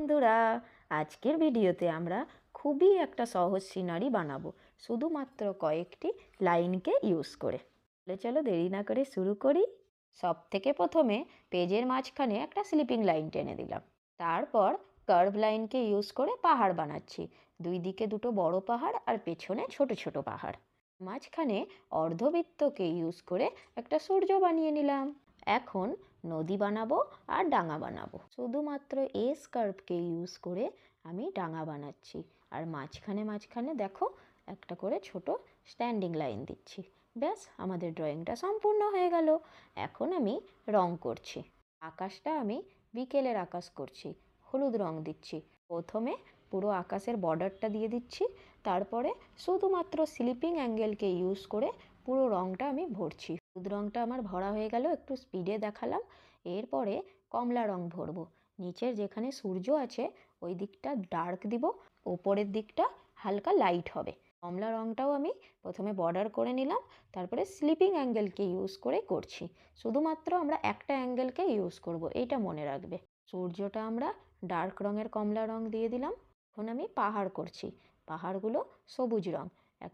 বন্ধুরা, আজকের ভিডিওতে আমরা খুবই একটা সহজ সিনারি বানাবো শুধুমাত্র কয়েকটি লাইনকে ইউজ করে। চলো দেরি না করে শুরু করি। সব থেকে প্রথমে পেজের মাঝখানে একটা স্লিপিং লাইন টেনে দিলাম। তারপর কার্ভ লাইনকে ইউজ করে পাহাড় বানাচ্ছি। দুই দিকে দুটো বড় পাহাড় আর পেছনে ছোট ছোট পাহাড়। মাঝখানে অর্ধবৃত্তকে ইউজ করে একটা সূর্য বানিয়ে নিলাম। এখন নদী বানাবো আর ডাঙা বানাবো। শুধুমাত্র এস কার্ভকে ইউজ করে আমি ডাঙা বানাচ্ছি। আর মাঝখানে মাঝখানে দেখো একটা করে ছোট স্ট্যান্ডিং লাইন দিচ্ছি। ব্যাস, আমাদের ড্রয়িংটা সম্পূর্ণ হয়ে গেল। এখন আমি রং করছি। আকাশটা আমি বিকেলের আকাশ করছি, হলুদ রং দিচ্ছি। প্রথমে পুরো আকাশের বর্ডারটা দিয়ে দিচ্ছি, তারপরে শুধুমাত্র স্লিপিং অ্যাঙ্গেলকে ইউজ করে পুরো রংটা আমি ভরছি। হলুদ রংটা আমার ভরা হয়ে গেল, একটু স্পিডে দেখালাম। এরপরে কমলা রং ভরবো। নিচের যেখানে সূর্য আছে ওই দিকটা ডার্ক দিব, ওপরের দিকটা হালকা লাইট হবে। কমলা রংটাও আমি প্রথমে বর্ডার করে নিলাম, তারপরে স্লিপিং অ্যাঙ্গেলকে ইউজ করে করছি। শুধুমাত্র আমরা একটা অ্যাঙ্গেলকে ইউজ করব, এইটা মনে রাখবে। সূর্যটা আমরা ডার্ক রঙের কমলা রং দিয়ে দিলাম। এখন আমি পাহাড় করছি। পাহাড়গুলো সবুজ রং।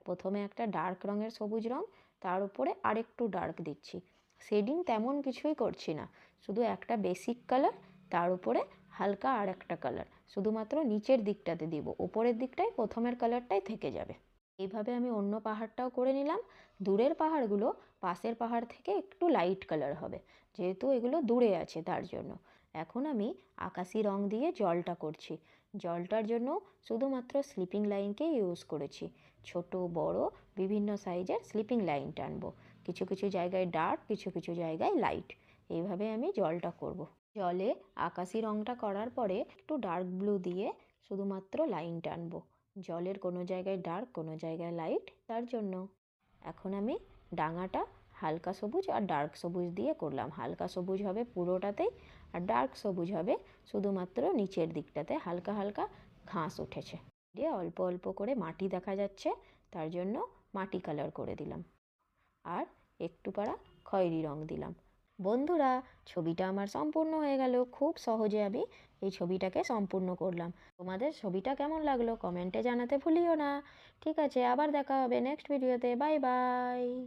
প্রথমে একটা ডার্ক রঙের সবুজ রং, তার উপরে আরেকটু ডার্ক দিচ্ছি। শেডিং তেমন কিছুই করছি না, শুধু একটা বেসিক কালার, তার উপরে হালকা আর একটা কালার শুধুমাত্র নিচের দিকটাতে দিব, উপরের দিকটায় প্রথমের কালারটাই থেকে যাবে। এইভাবে আমি অন্য পাহাড়টাও করে নিলাম। দূরের পাহাড়গুলো পাশের পাহাড় থেকে একটু লাইট কালার হবে, যেহেতু এগুলো দূরে আছে তার জন্য। এখন আমি আকাশি রং দিয়ে জলটা করছি। জলটার জন্য শুধুমাত্র স্লিপিং লাইনকে ইউজ করেছি। ছোট বড় বিভিন্ন সাইজের স্লিপিং লাইন টানবো। কিছু কিছু জায়গায় ডার্ক, কিছু কিছু জায়গায় লাইট। এইভাবে আমি জলটা করব। জলে আকাশি রংটা করার পরে একটু ডার্ক ব্লু দিয়ে শুধুমাত্র লাইন টানবো। জলের কোনো জায়গায় ডার্ক, কোনো জায়গায় লাইট, তার জন্য। এখন আমি ডাঙাটা হালকা সবুজ আর ডার্ক সবুজ দিয়ে করলাম। হালকা সবুজ হবে পুরোটাতেই, আর ডার্ক সবুজ হবে শুধুমাত্র নিচের দিকটাতে। হালকা হালকা ঘাস উঠেছে, দিয়ে অল্প অল্প করে মাটি দেখা যাচ্ছে, তার জন্য মাটি কালার করে দিলাম। আর একটু পারা খয়েরি রং দিলাম। বন্ধুরা, ছবিটা আমার সম্পূর্ণ হয়ে গেল। খুব সহজে আমি এই ছবিটাকে সম্পূর্ণ করলাম। তোমাদের ছবিটা কেমন লাগলো কমেন্টে জানাতে ভুলিও না। ঠিক আছে, আবার দেখা হবে নেক্সট ভিডিওতে। Bye bye.